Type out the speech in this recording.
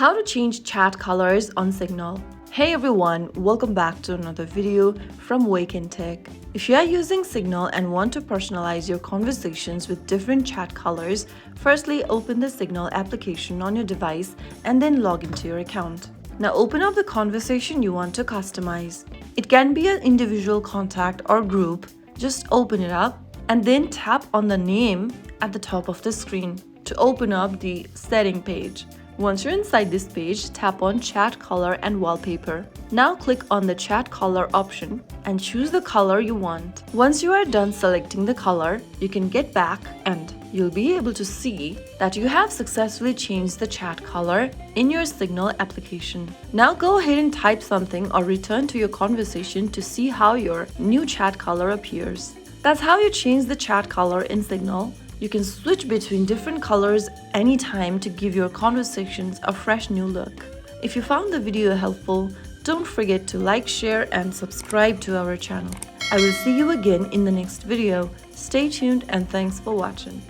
How to change chat colors on Signal. Hey everyone, welcome back to another video from Wake&Tech. If you are using Signal and want to personalize your conversations with different chat colors, firstly open the Signal application on your device and then log into your account. Now open up the conversation you want to customize. It can be an individual contact or group. Just open it up and then tap on the name at the top of the screen to open up the setting page. Once you're inside this page, tap on Chat Color and Wallpaper. Now click on the Chat Color option and choose the color you want. Once you are done selecting the color, you can get back and you'll be able to see that you have successfully changed the chat color in your Signal application. Now go ahead and type something or return to your conversation to see how your new chat color appears. That's how you change the chat color in Signal. You can switch between different colors anytime to give your conversations a fresh new look. If you found the video helpful, don't forget to like, share, and subscribe to our channel. I will see you again in the next video. Stay tuned and thanks for watching.